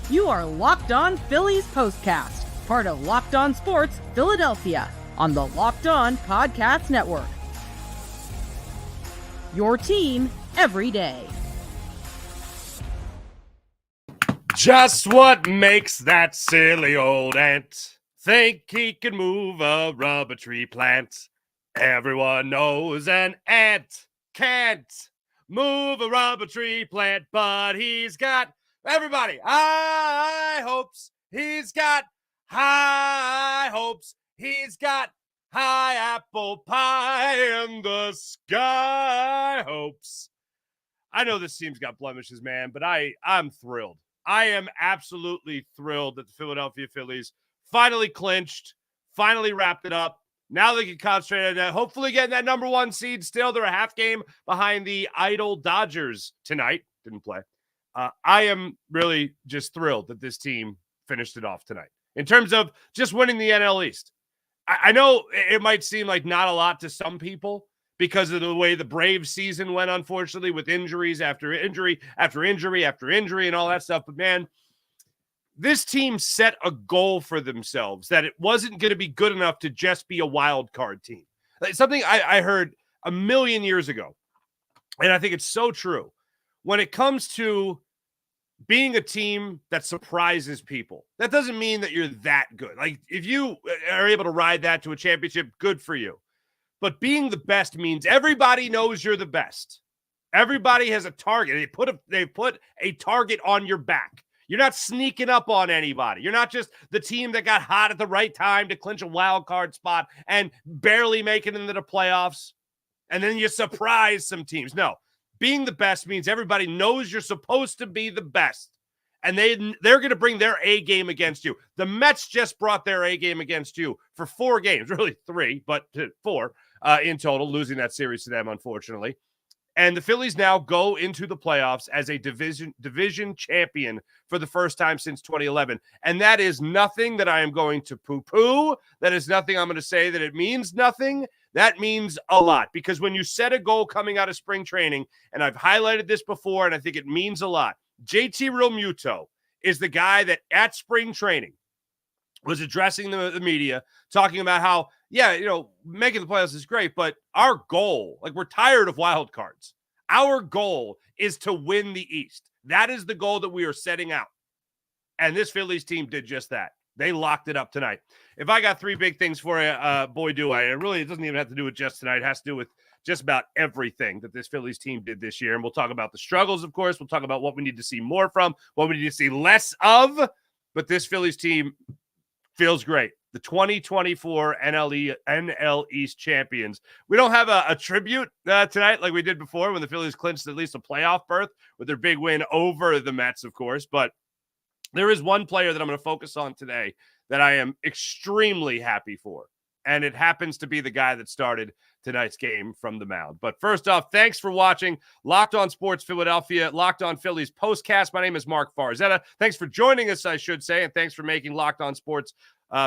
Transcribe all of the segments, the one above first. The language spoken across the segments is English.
You are Locked On Phillies Postcast, part of Locked On Sports Philadelphia, on the Locked On Podcast Network. Your team every day. Just what makes that silly old ant think he can move a rubber tree plant? Everyone knows an ant can't move a rubber tree plant, but he's got, everybody, high hopes. He's got high hopes. He's got high apple pie in the sky hopes. I know this team's got blemishes, man, but I'm thrilled. I am absolutely thrilled that the Philadelphia Phillies finally clinched, finally wrapped it up. Now they can concentrate on that. Hopefully getting that number one seed still. They're a half game behind the idle Dodgers tonight. Didn't play. I am really just thrilled that this team finished it off tonight. In terms of just winning the NL East. I know it might seem like not a lot to some people, because of the way the Braves season went, unfortunately, with injuries after injury, after injury, after injury, and all that stuff. But, man, this team set a goal for themselves that it wasn't going to be good enough to just be a wild card team. Like something I heard a million years ago, and I think it's so true. When it comes to being a team that surprises people, that doesn't mean that you're that good. Like, if you are able to ride that to a championship, good for you. But being the best means everybody knows you're the best. Everybody has a target. They put a target on your back. You're not sneaking up on anybody. You're not just the team that got hot at the right time to clinch a wild card spot and barely make it into the playoffs, and then you surprise some teams. No, being the best means everybody knows you're supposed to be the best, and they're going to bring their A game against you. The Mets just brought their A game against you for 4 games, really 3, but 4. In total, losing that series to them, unfortunately. And the Phillies now go into the playoffs as a division champion for the first time since 2011. And that is nothing that I am going to poo-poo. That is nothing I'm going to say that it means nothing. That means a lot, because when you set a goal coming out of spring training, and I've highlighted this before, and I think it means a lot, JT Realmuto is the guy that at spring training was addressing the media, talking about how, making the playoffs is great, but our goal, we're tired of wild cards. Our goal is to win the East. That is the goal that we are setting out. And this Phillies team did just that. They locked it up tonight. If I got 3 big things for you, boy, do I. It doesn't even have to do with just tonight. It has to do with just about everything that this Phillies team did this year. And we'll talk about the struggles, of course. We'll talk about what we need to see more from, what we need to see less of. But this Phillies team feels great. The 2024 NL East champions. We don't have a tribute tonight like we did before when the Phillies clinched at least a playoff berth with their big win over the Mets, of course. But there is one player that I'm going to focus on today that I am extremely happy for. And it happens to be the guy that started tonight's game from the mound. But first off, thanks for watching Locked On Sports Philadelphia, Locked On Phillies Postcast. My name is Mark Farzetta. Thanks for joining us, I should say, and thanks for making Locked On Sports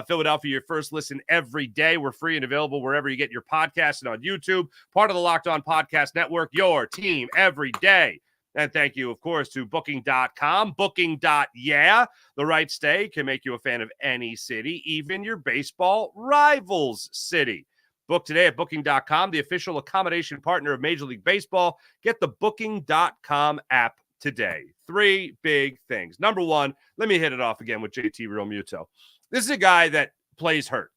Philadelphia your first listen every day. We're free and available wherever you get your podcasts and on YouTube. Part of the Locked On Podcast Network, your team every day. And thank you, of course, to Booking.com. Booking.yeah. The right stay can make you a fan of any city, even your baseball rivals city. Book today at Booking.com, the official accommodation partner of Major League Baseball. Get the Booking.com app today. 3 big things. Number 1, let me hit it off again with JT Realmuto. This is a guy that plays hurt.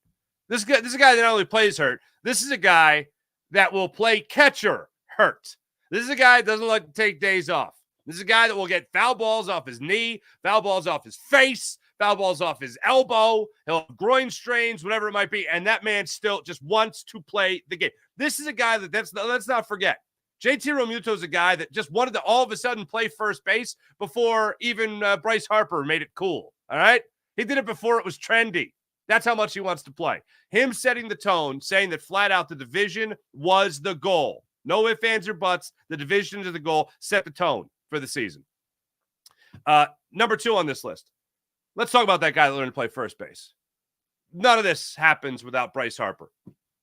This is a guy that not only plays hurt, this is a guy that will play catcher hurt. This is a guy that doesn't like to take days off. This is a guy that will get foul balls off his knee, foul balls off his face, foul balls off his elbow. He'll have groin strains, whatever it might be. And that man still just wants to play the game. This is a guy let's not forget. JT Realmuto is a guy that just wanted to all of a sudden play first base before even Bryce Harper made it cool. All right? He did it before it was trendy. That's how much he wants to play. Him setting the tone, saying that flat out the division was the goal. No ifs, ands, or buts. The division is the goal. Set the tone for the season. Number 2 on this list. Let's talk about that guy that learned to play first base. None of this happens without Bryce Harper.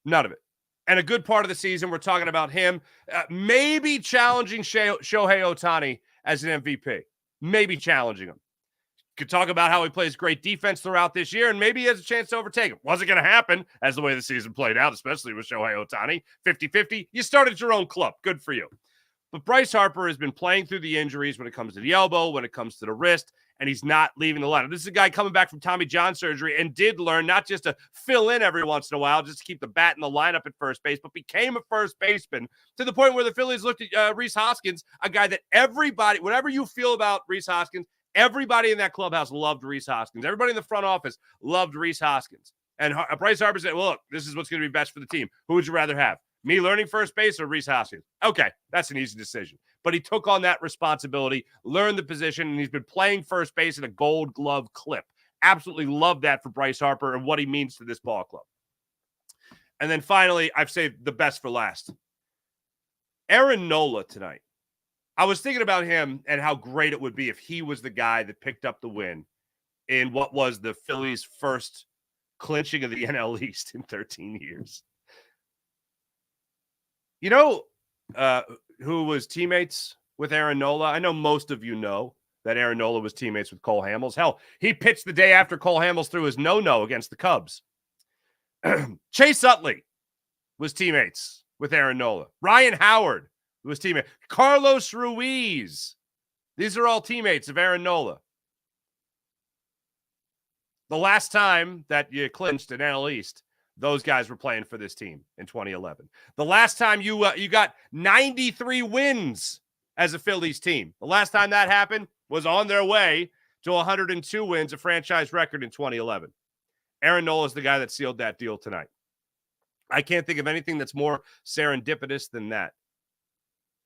None of it. And a good part of the season, we're talking about him maybe challenging Shohei Ohtani as an MVP. Maybe challenging him. Could talk about how he plays great defense throughout this year, and maybe he has a chance to overtake him. Wasn't going to happen as the way the season played out, especially with Shohei Ohtani. 50-50. You started your own club. Good for you. But Bryce Harper has been playing through the injuries when it comes to the elbow, when it comes to the wrist, and he's not leaving the lineup. This is a guy coming back from Tommy John surgery and did learn not just to fill in every once in a while, just to keep the bat in the lineup at first base, but became a first baseman to the point where the Phillies looked at Rhys Hoskins, a guy that everybody, whatever you feel about Rhys Hoskins, everybody in that clubhouse loved Rhys Hoskins. Everybody in the front office loved Rhys Hoskins. And Bryce Harper said, well, look, this is what's going to be best for the team. Who would you rather have? Me learning first base or Rhys Hoskins? Okay, that's an easy decision. But he took on that responsibility, learned the position, and he's been playing first base at a Gold Glove clip. Absolutely love that for Bryce Harper and what he means to this ball club. And then finally, I've saved the best for last. Aaron Nola tonight. I was thinking about him and how great it would be if he was the guy that picked up the win in what was the Phillies' first clinching of the NL East in 13 years. You know who was teammates with Aaron Nola? I know most of you know that Aaron Nola was teammates with Cole Hamels. Hell, he pitched the day after Cole Hamels threw his no-no against the Cubs. Chase Utley was teammates with Aaron Nola. Ryan Howard was teammate. Carlos Ruiz. These are all teammates of Aaron Nola. The last time that you clinched an NL East, those guys were playing for this team in 2011. The last time you got 93 wins as a Phillies team, the last time that happened was on their way to 102 wins, a franchise record in 2011. Aaron Nola is the guy that sealed that deal tonight. I can't think of anything that's more serendipitous than that.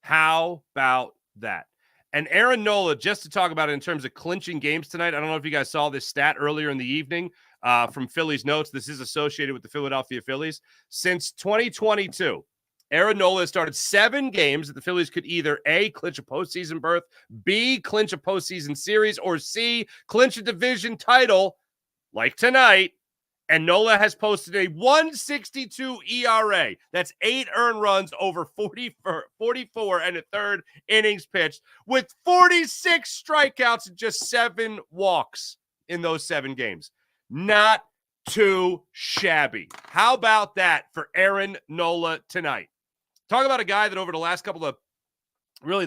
How about that? And Aaron Nola, just to talk about it in terms of clinching games tonight, I don't know if you guys saw this stat earlier in the evening from Phillies Notes. This is associated with the Philadelphia Phillies. Since 2022, Aaron Nola has started 7 games that the Phillies could either A, clinch a postseason berth, B, clinch a postseason series, or C, clinch a division title like tonight. And Nola has posted a 1.62 ERA. That's 8 earned runs over 44 and a third innings pitched with 46 strikeouts and just 7 walks in those 7 games. Not too shabby. How about that for Aaron Nola tonight? Talk about a guy that over the last the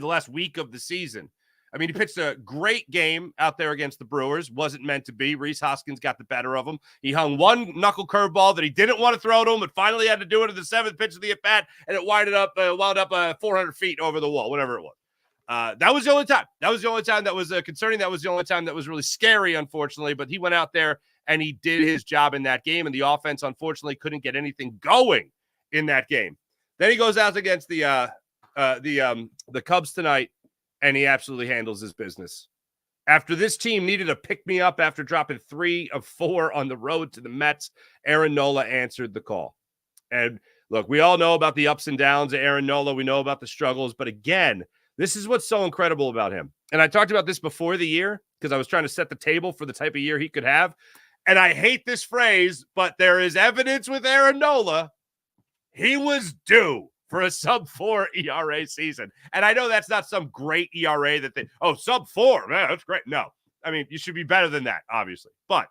last week of the season, I mean, he pitched a great game out there against the Brewers. Wasn't meant to be. Rhys Hoskins got the better of him. He hung one knuckle curveball that he didn't want to throw to him, but finally had to do it at the 7th pitch of the at-bat, and it wound up 400 feet over the wall, whatever it was. That was the only time. That was the only time that was concerning. That was the only time that was really scary, unfortunately. But he went out there and he did his job in that game, and the offense, unfortunately, couldn't get anything going in that game. Then he goes out against the Cubs tonight, and he absolutely handles his business. After this team needed a pick-me-up after dropping 3 of 4 on the road to the Mets, Aaron Nola answered the call. And look, we all know about the ups and downs of Aaron Nola. We know about the struggles. But again, this is what's so incredible about him. And I talked about this before the year because I was trying to set the table for the type of year he could have. And I hate this phrase, but there is evidence with Aaron Nola. He was due for a sub-4 ERA season. And I know that's not some great ERA that sub-4, man, that's great. No, I mean, you should be better than that, obviously. But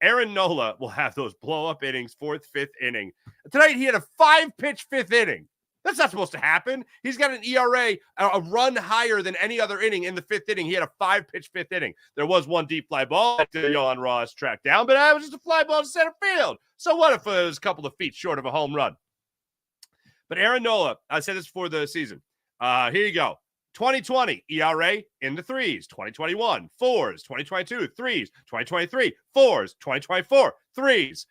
Aaron Nola will have those blow-up innings, 4th, 5th inning. Tonight, he had a 5-pitch 5th inning. That's not supposed to happen. He's got an ERA, a run higher than any other inning in the 5th inning. He had a 5-pitch 5th inning. There was one deep fly ball that Yohan Ross tracked down, but it was just a fly ball to center field. So what if it was a couple of feet short of a home run? But Aaron Nola, I said this before the season. Here you go. 2020 ERA in the 3s. 2021 4s. 2022 3s. 2023 4s. 2024 3s.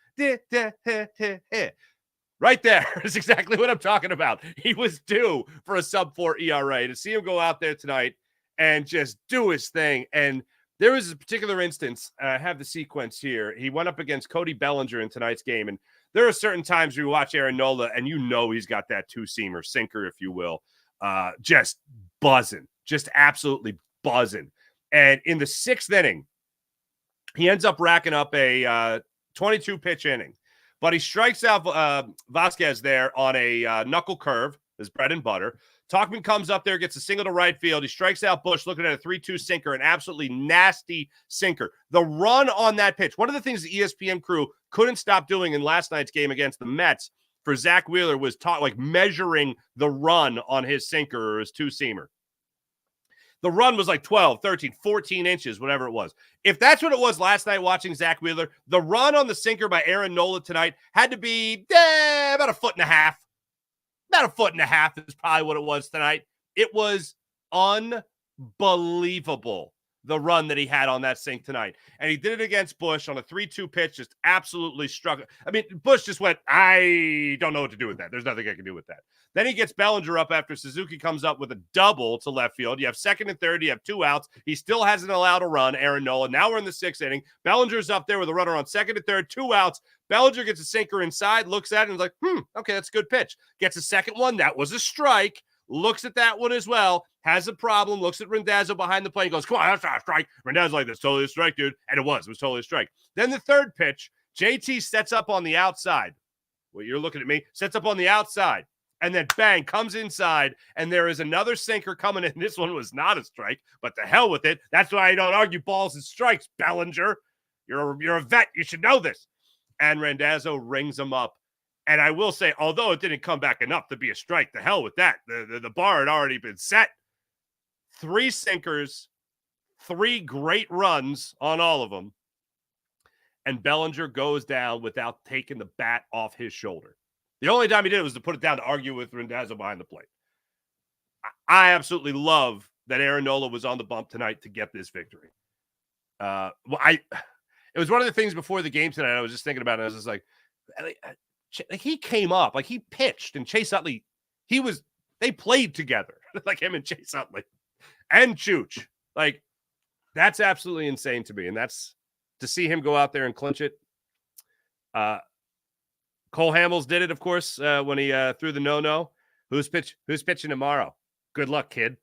Right there is exactly what I'm talking about. He was due for a sub-4 ERA. To see him go out there tonight and just do his thing. And there was a particular instance. I have the sequence here. He went up against Cody Bellinger in tonight's game, and there are certain times where you watch Aaron Nola and you know he's got that 2-seamer, sinker, if you will, just buzzing, just absolutely buzzing. And in the 6th inning, he ends up racking up a 22-pitch inning. But he strikes out Vasquez there on a knuckle curve, his bread and butter, Tauchman comes up there, gets a single to right field. He strikes out Bush, looking at a 3-2 sinker, an absolutely nasty sinker. The run on that pitch, one of the things the ESPN crew couldn't stop doing in last night's game against the Mets for Zach Wheeler was measuring the run on his sinker or his two-seamer. The run was like 12, 13, 14 inches, whatever it was. If that's what it was last night watching Zach Wheeler, the run on the sinker by Aaron Nola tonight had to be about a foot and a half. About a foot and a half is probably what it was tonight. It was unbelievable, the run that he had on that sink tonight. And he did it against Bush on a 3-2 pitch, just absolutely struck. I mean, Bush just went, I don't know what to do with that. There's nothing I can do with that. Then he gets Bellinger up after Suzuki comes up with a double to left field. You have second and third. You have 2 outs. He still hasn't allowed a run, Aaron Nola. Now we're in the 6th inning. Bellinger's up there with a runner on second and third, 2 outs. Bellinger gets a sinker inside, looks at it, and is like, okay, that's a good pitch. Gets a second one. That was a strike. Looks at that one as well. Has a problem. Looks at Randazzo behind the plate and goes, come on, that's not a strike. Randazzo's like, that's totally a strike, dude. And it was totally a strike. Then the third pitch, JT sets up on the outside. Well, you're looking at me. Sets up on the outside. And then bang, comes inside, and there is another sinker coming in. This one was not a strike, but to hell with it. That's why I don't argue balls and strikes, Bellinger. You're a vet. You should know this. And Randazzo rings him up. And I will say, although it didn't come back enough to be a strike, the hell with that. The bar had already been set. 3 sinkers, 3 great runs on all of them. And Bellinger goes down without taking the bat off his shoulder. The only time he did it was to put it down to argue with Randazzo behind the plate. I absolutely love that Aaron Nola was on the bump tonight to get this victory. It was one of the things before the game tonight I was just thinking about it. I was just like he came up, like he pitched, and Chase Utley, they played together, like him and Chase Utley and Chooch. Like, that's absolutely insane to me. And that's to see him go out there and clinch it. Cole Hamels did it, of course, when he threw the no-no. Who's pitching tomorrow? Good luck, kid.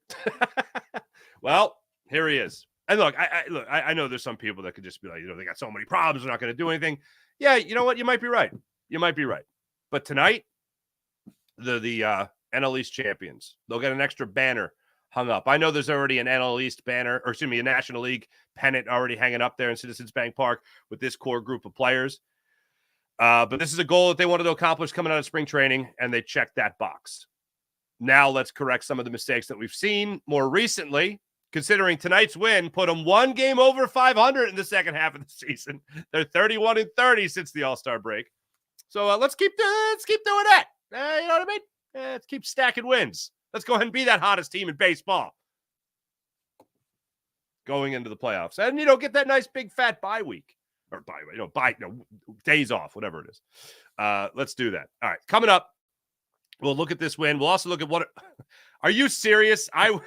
Well, here he is. And look, I know there's some people that could just be like, they got so many problems, they're not going to do anything. Yeah, you know what? You might be right. But tonight, the NL East champions, they'll get an extra banner hung up. I know there's already an NL East banner, or excuse me, a National League pennant already hanging up there in Citizens Bank Park with this core group of players. But this is a goal that they wanted to accomplish coming out of spring training, and they checked that box. Now let's correct some of the mistakes that we've seen more recently, considering tonight's win put them 1 game over 500 in the second half of the season. They're 31-30 since the All-Star break. So let's keep doing that. You know what I mean? Let's keep stacking wins. Let's go ahead and be that hottest team in baseball going into the playoffs. And, get that nice big fat bye week. Or days off, whatever it is. Let's do that. All right, coming up, we'll look at this win. We'll also look at are you serious? I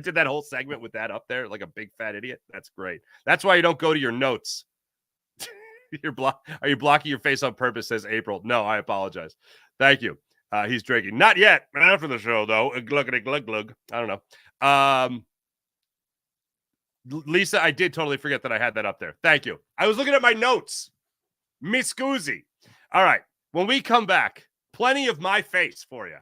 did that whole segment with that up there like a big fat idiot. That's great. That's why you don't go to your notes. Are you blocking your face on purpose, says April. No, I apologize. Thank you. He's drinking. Not yet. After the show, though. Glug. I don't know. Lisa, I did totally forget that I had that up there. Thank you. I was looking at my notes. Miss Guzzi. All right. When we come back, plenty of my face for you.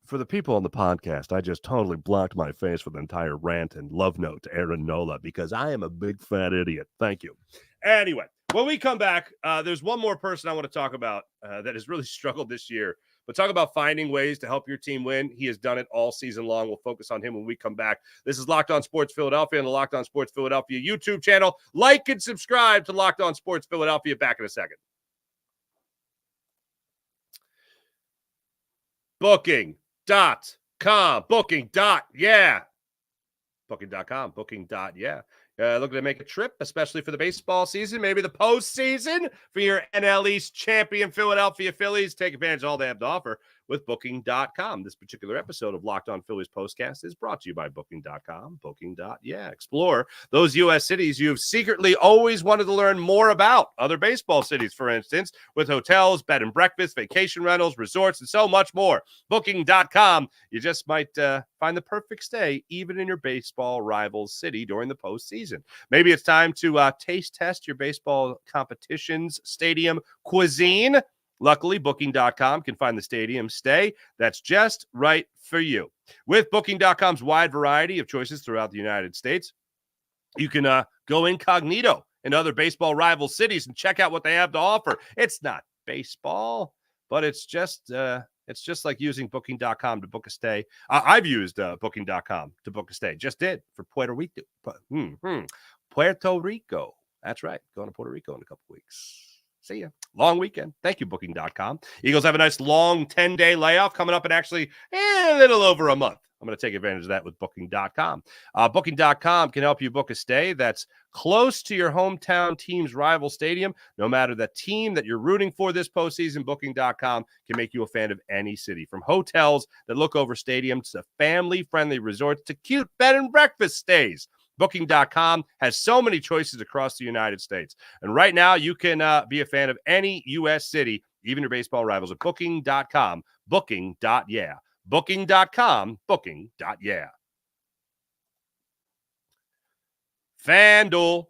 For the people on the podcast, I just totally blocked my face with an entire rant and love note to Aaron Nola because I am a big fat idiot. Thank you. Anyway, when we come back, there's one more person I want to talk about that has really struggled this year. But talk about finding ways to help your team win. He has done it all season long. We'll focus on him when we come back. This is Locked On Sports Philadelphia and the Locked On Sports Philadelphia YouTube channel. Like and subscribe to Locked On Sports Philadelphia. Back in a second. Booking.com. Booking.yeah. Booking.com. Booking.yeah. Looking to make a trip, especially for the baseball season, maybe the postseason for your NL East champion Philadelphia Phillies. Take advantage of all they have to offer with Booking.com. This particular episode of Locked On Phillies Postcast is brought to you by Booking.com. Booking.yeah. Explore those U.S. cities you've secretly always wanted to learn more about. Other baseball cities, for instance, with hotels, bed and breakfast, vacation rentals, resorts, and so much more. Booking.com. You just might find the perfect stay, even in your baseball rival's city during the postseason. Maybe it's time to taste test your baseball competition's stadium cuisine. Luckily, Booking.com can find the stadium stay that's just right for you. With Booking.com's wide variety of choices throughout the United States, you can go incognito in other baseball rival cities and check out what they have to offer. It's not baseball, but it's just like using Booking.com to book a stay. I've used Booking.com to book a stay. Just did for Puerto Rico. Puerto Rico. That's right. Going to Puerto Rico in a couple weeks. See ya. Long weekend. Thank you, Booking.com. Eagles have a nice long 10-day layoff coming up in actually a little over a month. I'm going to take advantage of that with Booking.com. Booking.com can help you book a stay that's close to your hometown team's rival stadium. No matter the team that you're rooting for this postseason, Booking.com can make you a fan of any city. From hotels that look over stadiums to family-friendly resorts to cute bed and breakfast stays. Booking.com has so many choices across the United States. And right now, you can be a fan of any U.S. city, even your baseball rivals, at Booking.com. Booking.yeah. Booking.com. Booking.yeah. FanDuel.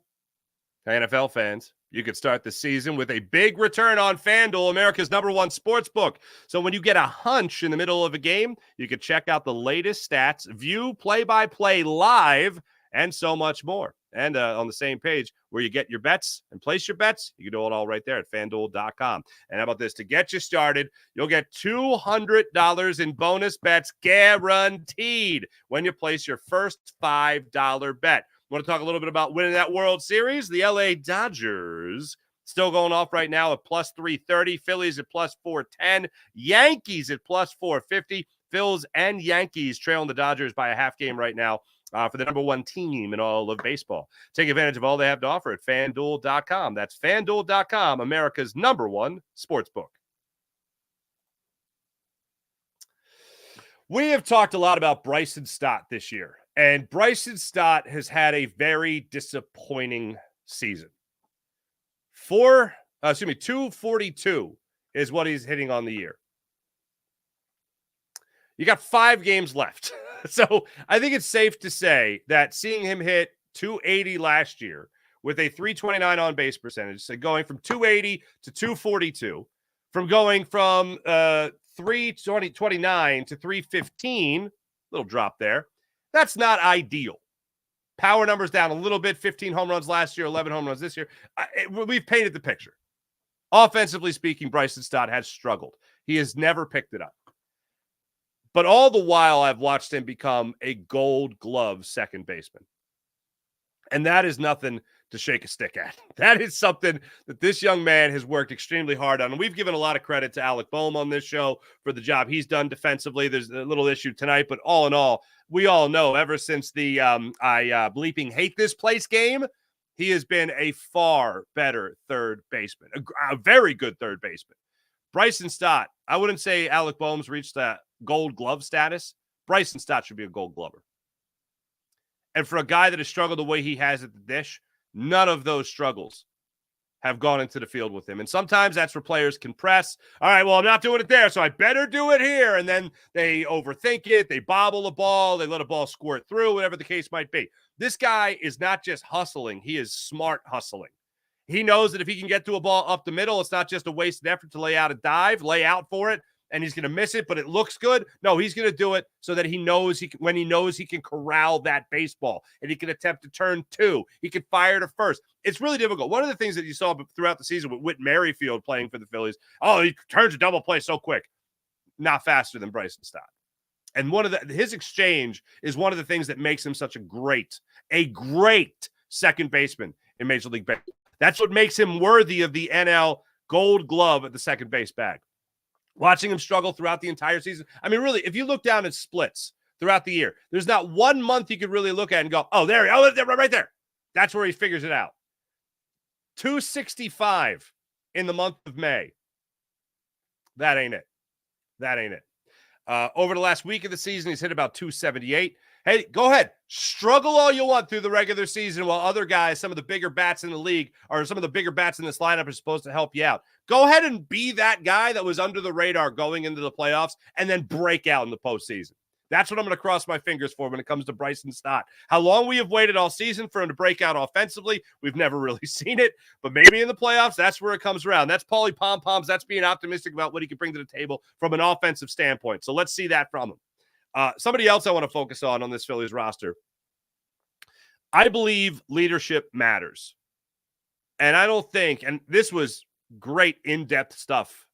NFL fans, you could start the season with a big return on FanDuel, America's #1 sports book. So when you get a hunch in the middle of a game, you can check out the latest stats, view play-by-play live, and so much more. And on the same page where you get your bets and place your bets, you can do it all right there at FanDuel.com. And how about this? To get you started, you'll get $200 in bonus bets guaranteed when you place your first $5 bet. Want to talk a little bit about winning that World Series? The LA Dodgers still going off right now at plus 330. Phillies at plus 410. Yankees at plus 450. Phils and Yankees trailing the Dodgers by a half game right now. For the #1 team in all of baseball. Take advantage of all they have to offer at FanDuel.com. That's FanDuel.com, America's #1 sportsbook. We have talked a lot about Bryson Stot this year, and Bryson Stot has had a very disappointing season. 242 is what he's hitting on the year. You got 5 games left. So I think it's safe to say that seeing him hit 280 last year with a 329 on base percentage, so going from 280 to 242, from going from 329 to 315, little drop there. That's not ideal. Power numbers down a little bit, 15 home runs last year, 11 home runs this year. We've painted the picture. Offensively speaking, Bryson Stott has struggled. He has never picked it up. But all the while, I've watched him become a Gold Glove second baseman. And that is nothing to shake a stick at. That is something that this young man has worked extremely hard on. And we've given a lot of credit to Alec Boehm on this show for the job he's done defensively. There's a little issue tonight, but all in all, we all know ever since the I bleeping hate this place game, he has been a far better third baseman, a very good third baseman. Bryson Stott, I wouldn't say Alec Boehm's reached that Gold Glove status. Bryson Stott should be a Gold Glover. And for a guy that has struggled the way he has at the dish, none of those struggles have gone into the field with him. And sometimes that's where players can press. All right, well, I'm not doing it there, so I better do it here. And then they overthink it. They bobble the ball. They let a ball squirt through, whatever the case might be. This guy is not just hustling. He is smart hustling. He knows that if he can get to a ball up the middle, it's not just a wasted effort to lay out a dive, lay out for it, and he's going to miss it, but it looks good. No, he's going to do it so that he knows when he knows he can corral that baseball and he can attempt to turn 2. He can fire to first. It's really difficult. One of the things that you saw throughout the season with Whit Merrifield playing for the Phillies, he turns a double play so quick. Not faster than Bryson Stott. And his exchange is one of the things that makes him such a great second baseman in Major League Baseball. That's what makes him worthy of the NL Gold Glove at the second base bag. Watching him struggle throughout the entire season. I mean, really, if you look down at splits throughout the year, there's not one month you could really look at and go, right there. That's where he figures it out. 265 in the month of May. That ain't it. Over the last week of the season, he's hit about 278. Hey, go ahead. Struggle all you want through the regular season while other guys, some of the bigger bats in the league, or some of the bigger bats in this lineup are supposed to help you out. Go ahead and be that guy that was under the radar going into the playoffs and then break out in the postseason. That's what I'm going to cross my fingers for when it comes to Bryson Stot. How long we have waited all season for him to break out offensively, we've never really seen it. But maybe in the playoffs, that's where it comes around. That's Paulie Pom-Poms. That's being optimistic about what he can bring to the table from an offensive standpoint. So let's see that from him. Somebody else I want to focus on this Phillies roster. I believe leadership matters. And I don't think, and this was great in-depth stuff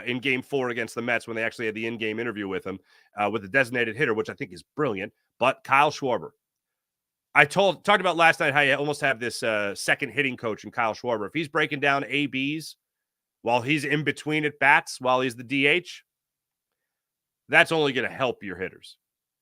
in Game 4 against the Mets when they actually had the in-game interview with him with the designated hitter, which I think is brilliant. But Kyle Schwarber. I talked about last night how you almost have this second hitting coach in Kyle Schwarber. If he's breaking down ABs while he's in between at bats, while he's the DH, that's only going to help your hitters.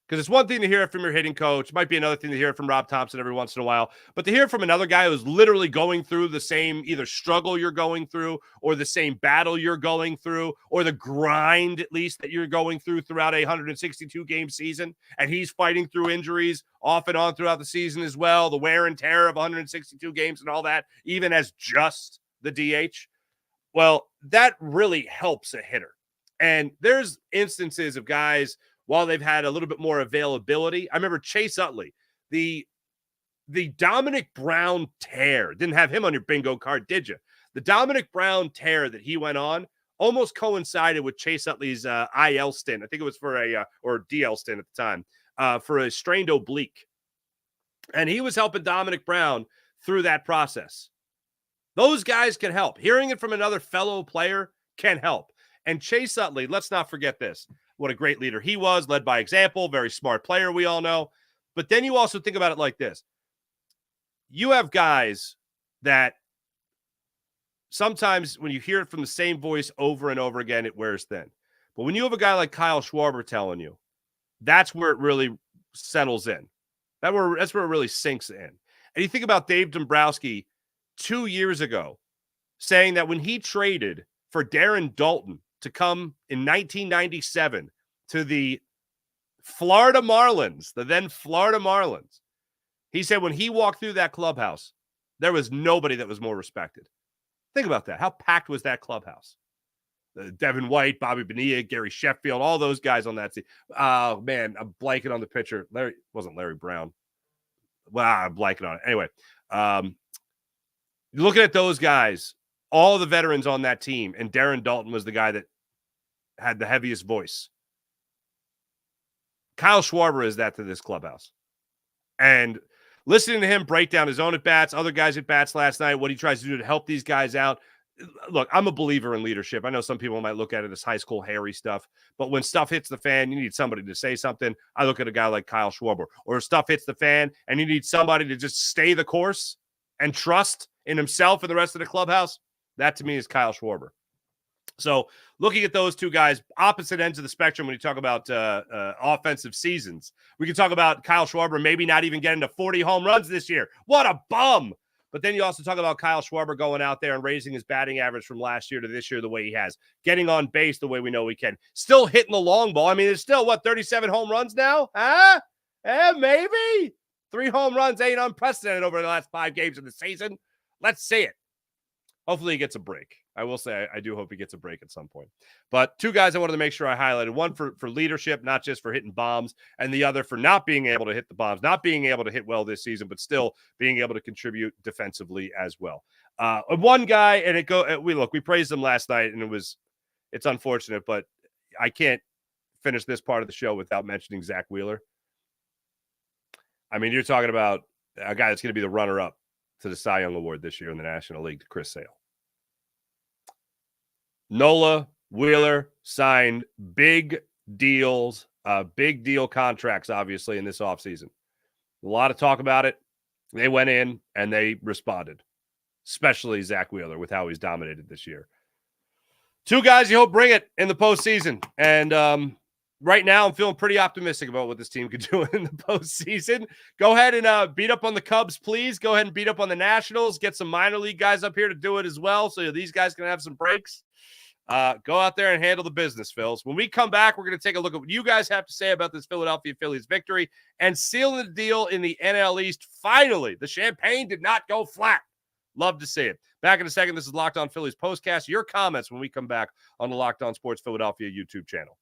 Because it's one thing to hear it from your hitting coach. It might be another thing to hear it from Rob Thompson every once in a while. But to hear it from another guy who's literally going through the same either struggle you're going through or the same battle you're going through or the grind, at least, that you're going through throughout a 162-game season, and he's fighting through injuries off and on throughout the season as well, the wear and tear of 162 games and all that, even as just the DH, well, that really helps a hitter. And there's instances of guys – while they've had a little bit more availability. I remember Chase Utley, the Dominic Brown tear. Didn't have him on your bingo card, did you? The Dominic Brown tear that he went on almost coincided with Chase Utley's IL stint. I think it was for or DL stint at the time, for a strained oblique. And he was helping Dominic Brown through that process. Those guys can help. Hearing it from another fellow player can help. And Chase Utley, let's not forget this. What a great leader he was, led by example, very smart player, we all know. But then you also think about it like this. You have guys that sometimes when you hear it from the same voice over and over again, it wears thin. But when you have a guy like Kyle Schwarber telling you, that's where it really settles in. That's where it really sinks in. And you think about Dave Dombrowski 2 years ago saying that when he traded for Darren Dalton to come in 1997 to the Florida Marlins, the then Florida Marlins. He said when he walked through that clubhouse, there was nobody that was more respected. Think about that. How packed was that clubhouse? Devin White, Bobby Bonilla, Gary Sheffield, all those guys on that team. Oh, man, I'm blanking on the pitcher. Wasn't Larry Brown. Well, I'm blanking on it. Anyway, looking at those guys, all the veterans on that team, and Darren Dalton was the guy that had the heaviest voice. Kyle Schwarber is that to this clubhouse. And listening to him break down his own at-bats, other guys' at-bats last night, what he tries to do to help these guys out. Look, I'm a believer in leadership. I know some people might look at it as high school hairy stuff, but when stuff hits the fan, you need somebody to say something. I look at a guy like Kyle Schwarber. Or stuff hits the fan, and you need somebody to just stay the course and trust in himself and the rest of the clubhouse. That, to me, is Kyle Schwarber. So looking at those two guys, opposite ends of the spectrum when you talk about offensive seasons, we can talk about Kyle Schwarber maybe not even getting to 40 home runs this year. What a bum. But then you also talk about Kyle Schwarber going out there and raising his batting average from last year to this year the way he has, getting on base the way we know he can, still hitting the long ball. I mean, it's still, 37 home runs now? Huh? Maybe. 3 home runs ain't unprecedented over the last 5 games of the season. Let's see it. Hopefully he gets a break. I will say I do hope he gets a break at some point. But 2 guys I wanted to make sure I highlighted. One for leadership, not just for hitting bombs, and the other for not being able to hit the bombs, not being able to hit well this season, but still being able to contribute defensively as well. One guy, and we praised him last night, and it's unfortunate, but I can't finish this part of the show without mentioning Zach Wheeler. I mean, you're talking about a guy that's going to be the runner-up to the Cy Young Award this year in the National League, to Chris Sale. Nola, Wheeler signed big deals, big deal contracts, obviously, in this offseason. A lot of talk about it. They went in and they responded, especially Zach Wheeler with how he's dominated this year. 2 guys you hope bring it in the postseason. And right now I'm feeling pretty optimistic about what this team could do in the postseason. Go ahead and beat up on the Cubs, please. Go ahead and beat up on the Nationals. Get some minor league guys up here to do it as well, so these guys can have some breaks. Go out there and handle the business, Phils. When we come back, we're going to take a look at what you guys have to say about this Philadelphia Phillies victory and seal the deal in the NL East. Finally, the champagne did not go flat. Love to see it. Back in a second. This is Locked On Phillies Postcast. Your comments when we come back on the Locked On Sports Philadelphia YouTube channel.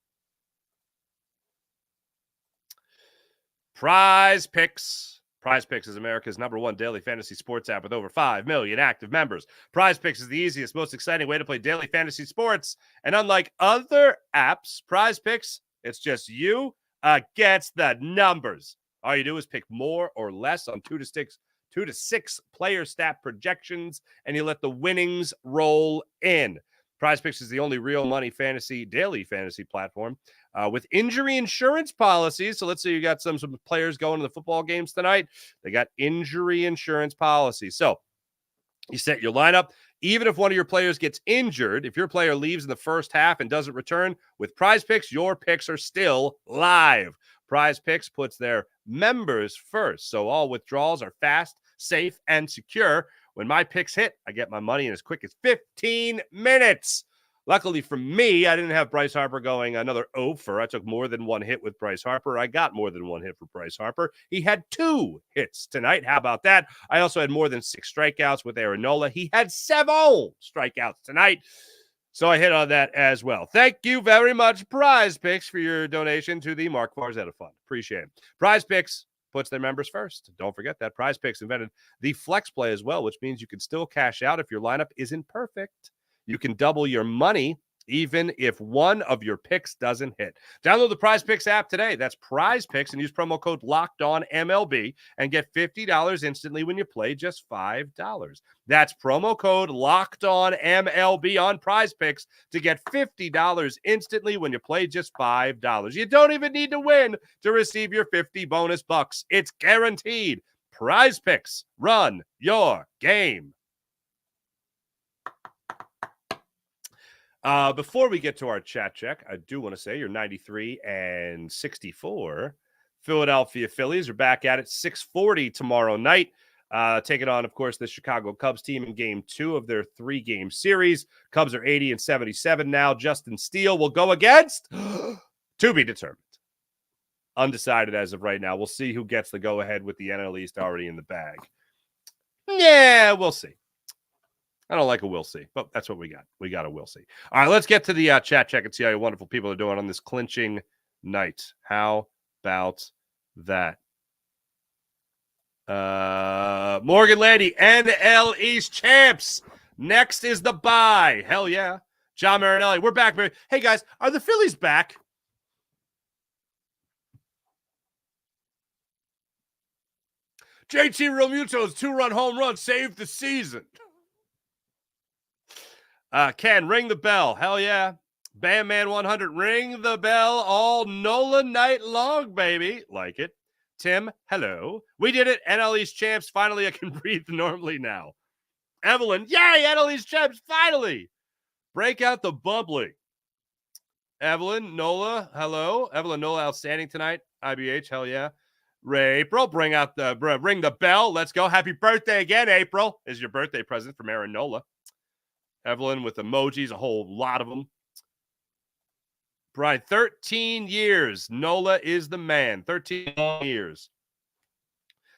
Prize Picks. Prize Picks is America's #1 daily fantasy sports app with over 5 million active members. Prize Picks is the easiest, most exciting way to play daily fantasy sports. And unlike other apps, Prize Picks, it's just you against the numbers. All you do is pick more or less on 2 to 6 player stat projections, and you let the winnings roll in. Prize Picks is the only real money daily fantasy platform with injury insurance policies. So let's say you got some players going to the football games tonight. They got injury insurance policies. So you set your lineup. Even if one of your players gets injured, if your player leaves in the first half and doesn't return, with Prize Picks, your picks are still live. Prize Picks puts their members first. So all withdrawals are fast, safe, and secure. When my picks hit, I get my money in as quick as 15 minutes. Luckily for me, I didn't have Bryce Harper going another over. I took more than one hit with Bryce Harper. I got more than one hit for Bryce Harper. He had 2 hits tonight. How about that? I also had more than 6 strikeouts with Nola. He had 7 strikeouts tonight. So I hit on that as well. Thank you very much, Prize Picks, for your donation to the Mark Farzetta Fund. Appreciate it. Prize Picks puts their members first. Don't forget that. Prize Picks invented the flex play as well, which means you can still cash out if your lineup isn't perfect. You can double your money even if one of your picks doesn't hit. Download the Prize Picks app today. That's Prize Picks, and use promo code LOCKEDONMLB and get $50 instantly when you play just $5. That's promo code LOCKEDONMLB on Prize Picks to get $50 instantly when you play just $5. You don't even need to win to receive your 50 bonus bucks. It's guaranteed. Prize Picks. Run your game. Before we get to our chat check, I do want to say you're 93-64. Philadelphia Phillies are back at it 6:40 tomorrow night, taking on, of course, the Chicago Cubs team in Game 2 of their 3-game series. Cubs are 80-77 now. Justin Steele will go against to be determined. Undecided as of right now. We'll see who gets the go-ahead with the NL East already in the bag. Yeah, we'll see. I don't like a we'll see, but that's what we got. We got a we'll see. All right, let's get to the chat check and see how you wonderful people are doing on this clinching night. How about that? Morgan Lady, NL East champs. Next is the bye. Hell yeah. John Marinelli, we're back. Hey, guys, are the Phillies back? JT Realmuto's 2-run home run saved the season. Ken, ring the bell. Hell yeah. Bam Man 100, ring the bell all Nola night long, baby. Like it. Tim, hello. We did it. NL East champs. Finally, I can breathe normally now. Evelyn, yay, NL East champs. Finally. Break out the bubbly. Evelyn, Nola, hello. Evelyn, Nola, outstanding tonight. IBH, hell yeah. Ray, April, ring the bell. Let's go. Happy birthday again, April. Is your birthday present from Aaron Nola. Evelyn with emojis, a whole lot of them. Brian, 13 years. Nola is the man. 13 years.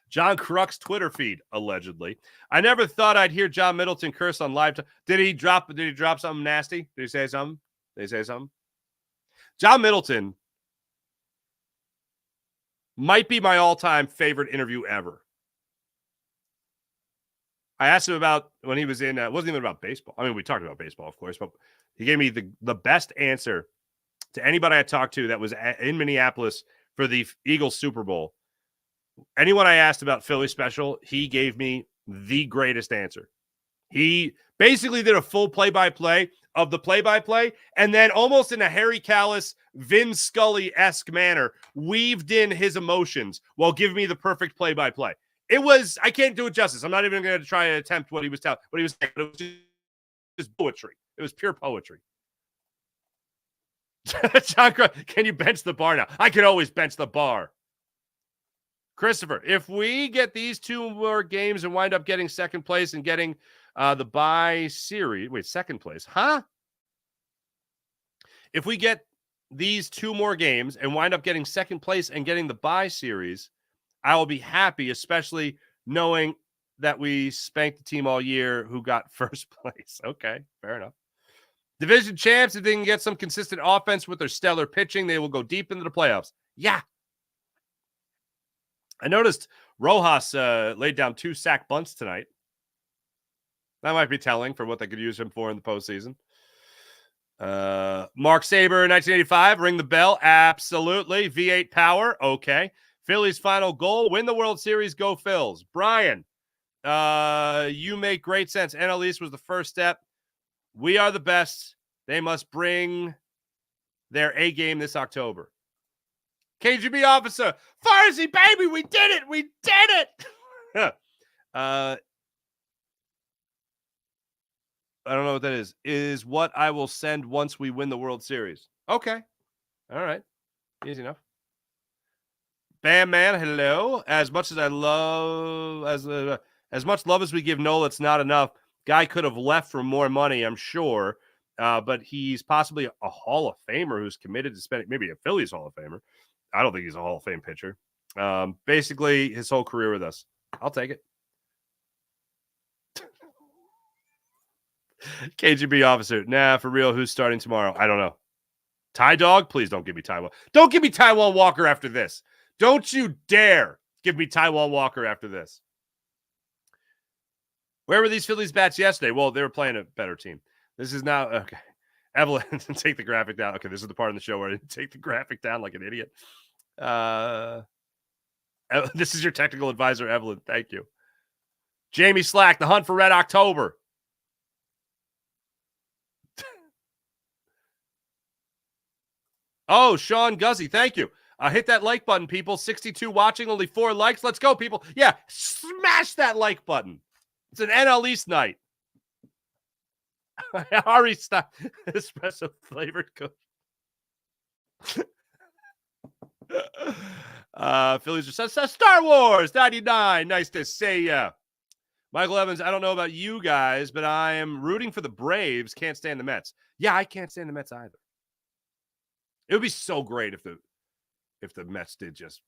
John Kruk's Twitter feed, allegedly. I never thought I'd hear John Middleton curse on live. Did he drop something nasty? Did he say something? John Middleton might be my all-time favorite interview ever. I asked him about when he was in, it wasn't even about baseball. I mean, we talked about baseball, of course, but he gave me the best answer to anybody I talked to that was in Minneapolis for the Eagles Super Bowl. Anyone I asked about Philly special, he gave me the greatest answer. He basically did a full play-by-play of the play-by-play, and then almost in a Harry Callis, Vin Scully-esque manner, weaved in his emotions while giving me the perfect play-by-play. It was, I can't do it justice. I'm not even going to try to attempt what he was telling, what he was saying. It was just poetry. It was pure poetry. John, can you bench the bar now? I can always bench the bar. Christopher, if we get these 2 more games and wind up getting second place and getting the bye series, second place, huh? If we get these 2 more games and wind up getting second place and getting the bye series, I will be happy, especially knowing that we spanked the team all year who got first place. Okay, fair enough. Division champs, if they can get some consistent offense with their stellar pitching, they will go deep into the playoffs. Yeah. I noticed Rojas laid down 2 sack bunts tonight. That might be telling for what they could use him for in the postseason. Mark Saber, 1985, ring the bell. Absolutely. V8 power. Okay. Phillies final goal, win the World Series, go Phils. Brian, you make great sense. NL East was the first step. We are the best. They must bring their A game this October. KGB officer, Farsi, baby, we did it. We did it. I don't know what that is what I will send once we win the World Series. Okay. All right. Easy enough. Bam Man, hello. As much as I love, as much love as we give Nola, it's not enough. Guy could have left for more money, I'm sure. But he's possibly a Hall of Famer who's committed to spending, maybe a Phillies Hall of Famer. I don't think he's a Hall of Fame pitcher. Basically, his whole career with us. I'll take it. KGB officer. Nah, for real, who's starting tomorrow? I don't know. Ty Dog? Please don't give me Taiwan. Don't give me Taiwan Walker after this. Don't you dare give me Taiwan Walker after this. Where were these Phillies bats yesterday? Well, they were playing a better team. This is now, okay. Evelyn, take the graphic down. Okay, this is the part in the show where I take the graphic down like an idiot. This is your technical advisor, Evelyn. Thank you. Jamie Slack, the hunt for Red October. Oh, Sean Guzzi, thank you. Hit that like button, people. 62 watching, only 4 likes. Let's go, people. Yeah, smash that like button. It's an NL East night. Ari, stop. Espresso flavored coach. Phillies are Star Wars 99. Nice to see ya. Michael Evans, I don't know about you guys, but I am rooting for the Braves. Can't stand the Mets. Yeah, I can't stand the Mets either. It would be so great if the Mets did just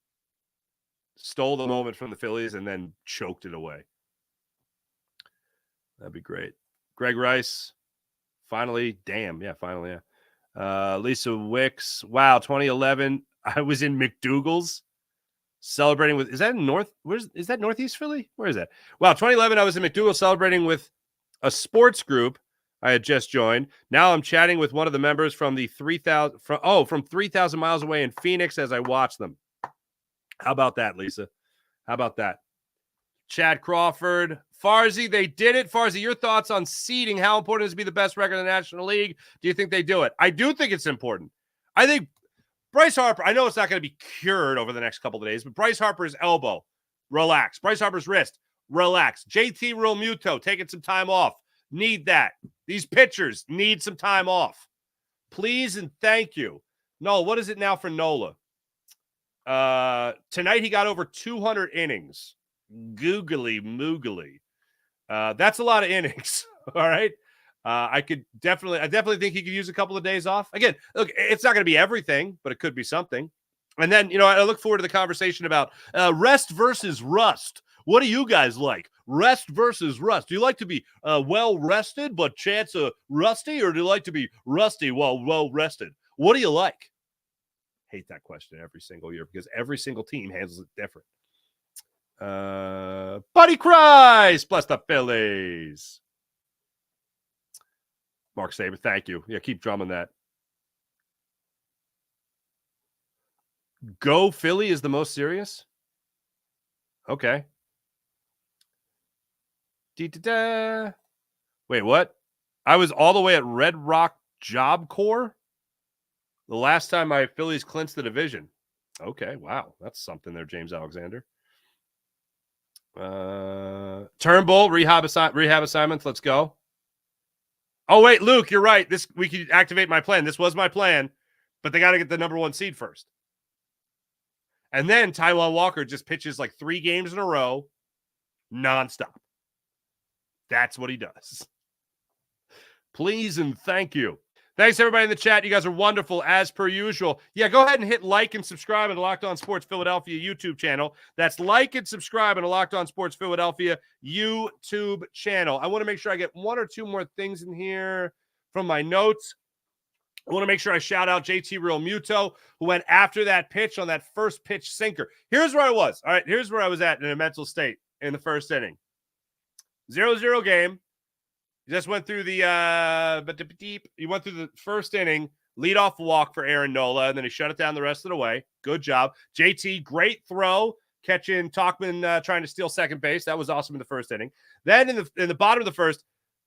stole the moment from the Phillies and then choked it away. That'd be great. Greg Rice, finally. Damn, yeah, finally, yeah. Lisa Wicks, wow, 2011. I was in McDougal's celebrating with. Is that is that Northeast Philly? Where is that? Wow, 2011. I was in McDougal celebrating with a sports group I had just joined. Now I'm chatting with one of the members from the 3,000 from 3,000 miles away in Phoenix as I watch them. How about that, Lisa? How about that? Chad Crawford, Farsi, they did it. Farsi, your thoughts on seeding? How important is to be the best record in the National League? Do you think they do it? I do think it's important. I think Bryce Harper, I know it's not going to be cured over the next couple of days, but Bryce Harper's elbow, relax. Bryce Harper's wrist, relax. JT Realmuto taking some time off. Need that. These pitchers need some time off. Please and thank you. No, what is it now for Nola? Tonight he got over 200 innings. Googly moogly. That's a lot of innings. All right. I definitely think he could use a couple of days off. Again, look, it's not going to be everything, but it could be something. And then, I look forward to the conversation about rest versus rust. What do you guys like? Rest versus rust. Do you like to be well rested, but chance of rusty, or do you like to be rusty while well rested? What do you like? Hate that question every single year because every single team handles it different. Buddy Christ, bless the Phillies. Mark Saber, thank you. Yeah, keep drumming that. Go Philly is the most serious? Okay. Wait, what? I was all the way at Red Rock Job Corps the last time my Phillies clinched the division. Okay, wow. That's something there, James Alexander. Turnbull, rehab assignments. Let's go. Oh, wait, Luke, you're right. We could activate my plan. This was my plan, but they got to get the number 1 seed first. And then Taiwan Walker just pitches like 3 games in a row, nonstop. That's what he does. Please and thank you. Thanks, everybody in the chat. You guys are wonderful, as per usual. Yeah, go ahead and hit like and subscribe on the Locked On Sports Philadelphia YouTube channel. That's like and subscribe on the Locked On Sports Philadelphia YouTube channel. I want to make sure I get 1 or 2 more things in here from my notes. I want to make sure I shout out JT Realmuto, who went after that pitch on that first pitch sinker. Here's where I was. All right, here's where I was at in a mental state in the first inning. 0-0 game. He just went through the first inning, leadoff walk for Aaron Nola, and then he shut it down the rest of the way. Good job. JT, great throw, catching Tauchman trying to steal second base. That was awesome in the first inning. Then in the bottom of the first,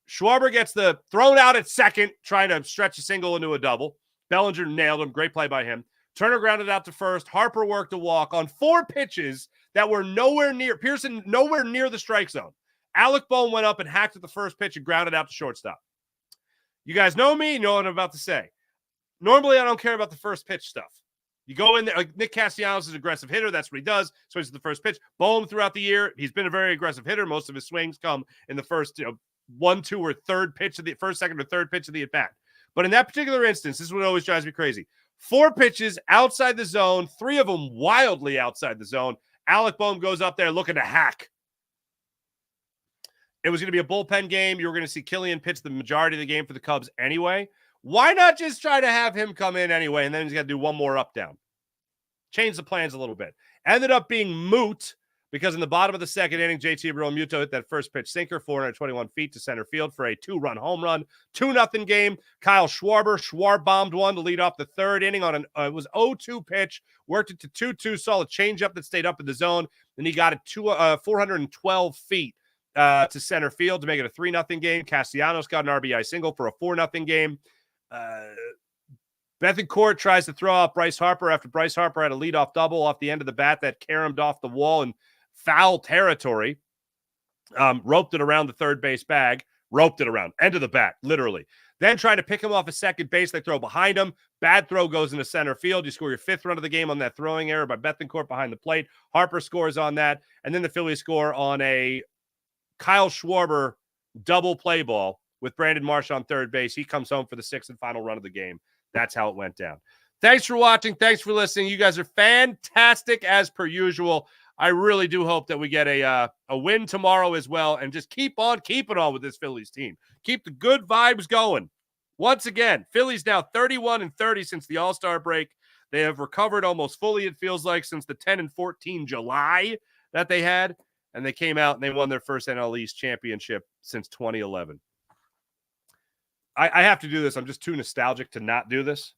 Schwarber gets the thrown out at second, trying to stretch a single into a double. Bellinger nailed him. Great play by him. Turner grounded out to first. Harper worked a walk on 4 pitches that were nowhere near Pearson, nowhere near the strike zone. Alec Bohm went up and hacked at the first pitch and grounded out to shortstop. You guys know me, you know what I'm about to say. Normally, I don't care about the first pitch stuff. You go in there, like Nick Castellanos is an aggressive hitter. That's what he does. So it's the first pitch. Bohm throughout the year, he's been a very aggressive hitter. Most of his swings come in the first, 1, 2, or third pitch of the first, second, or third pitch of the at-bat. But in that particular instance, this is what always drives me crazy. 4 pitches outside the zone, 3 of them wildly outside the zone. Alec Bohm goes up there looking to hack. It was going to be a bullpen game. You were going to see Killian pitch the majority of the game for the Cubs anyway. Why not just try to have him come in anyway, and then he's got to do one more up-down? Change the plans a little bit. Ended up being moot because in the bottom of the second inning, JT Realmuto hit that first pitch sinker, 421 feet to center field for a 2-run home run. 2-0 game. Kyle Schwarber bombed one to lead off the third inning on it was 0-2 pitch, worked it to 2-2, saw a changeup that stayed up in the zone, and he got it 412 feet to center field to make it a 3-0 game. Castellanos got an RBI single for a 4-0 game. Bethancourt tries to throw out Bryce Harper after Bryce Harper had a leadoff double off the end of the bat that caromed off the wall in foul territory. Roped it around the third base bag. Roped it around. End of the bat, literally. Then trying to pick him off a second base. They throw behind him. Bad throw goes into center field. You score your 5th run of the game on that throwing error by Bethancourt behind the plate. Harper scores on that. And then the Phillies score on a Kyle Schwarber double play ball with Brandon Marsh on third base. He comes home for the 6th and final run of the game. That's how it went down. Thanks for watching. Thanks for listening. You guys are fantastic as per usual. I really do hope that we get a win tomorrow as well and just keep on keeping on with this Phillies team. Keep the good vibes going. Once again, Phillies now 31-30 since the All-Star break. They have recovered almost fully, it feels like, since the 10-14 July that they had. And they came out and they won their first NL East championship since 2011. I have to do this. I'm just too nostalgic to not do this.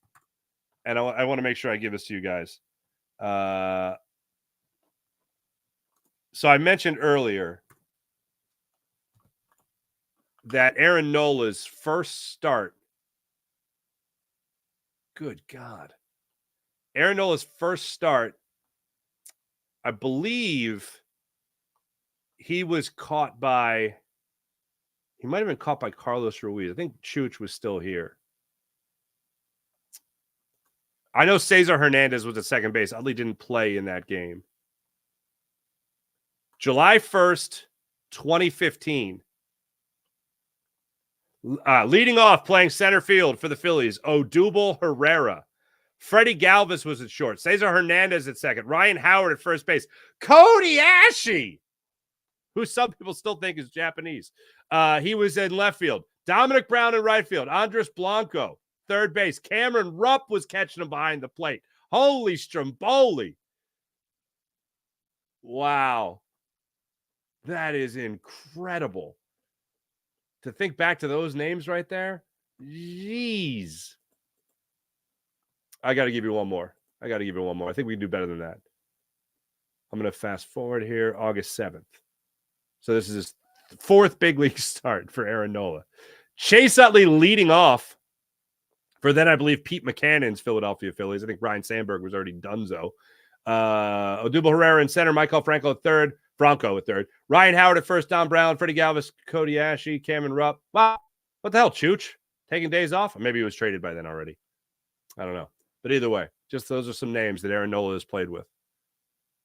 And I want to make sure I give this to you guys. So I mentioned earlier that Aaron Nola's first start. Good God. Aaron Nola's first start, I believe he was caught by... He might have been caught by Carlos Ruiz. I think Chooch was still here. I know Cesar Hernandez was at second base. Utley didn't play in that game. July 1st, 2015. Leading off, playing center field for the Phillies, Odubel Herrera. Freddie Galvis was at short. Cesar Hernandez at second. Ryan Howard at first base. Cody Ashe, who some people still think is Japanese. He was in left field. Dominic Brown in right field. Andres Blanco, third base. Cameron Rupp was catching him behind the plate. Holy Stromboli. Wow. That is incredible. To think back to those names right there. Jeez. I got to give you one more. I think we can do better than that. I'm going to fast forward here. August 7th. So this is his 4th big league start for Aaron Nola. Chase Utley leading off for then, I believe, Pete McCannon's Philadelphia Phillies. I think Brian Sandberg was already donezo. Odubel Herrera in center. Michael Franco at third. Bronco at third. Ryan Howard at first. Don Brown. Freddie Galvis. Cody Ashe. Cameron Rupp. Wow. What the hell, Chooch? Taking days off? Or maybe he was traded by then already. I don't know. But either way, just those are some names that Aaron Nola has played with.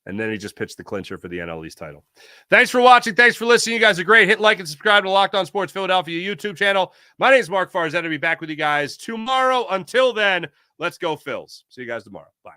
And then he just pitched the clincher for the NL East title. Thanks for watching. Thanks for listening. You guys are great. Hit like and subscribe to Locked On Sports Philadelphia YouTube channel. My name is Mark Farzetta. I'll be back with you guys tomorrow. Until then, let's go Phils. See you guys tomorrow. Bye.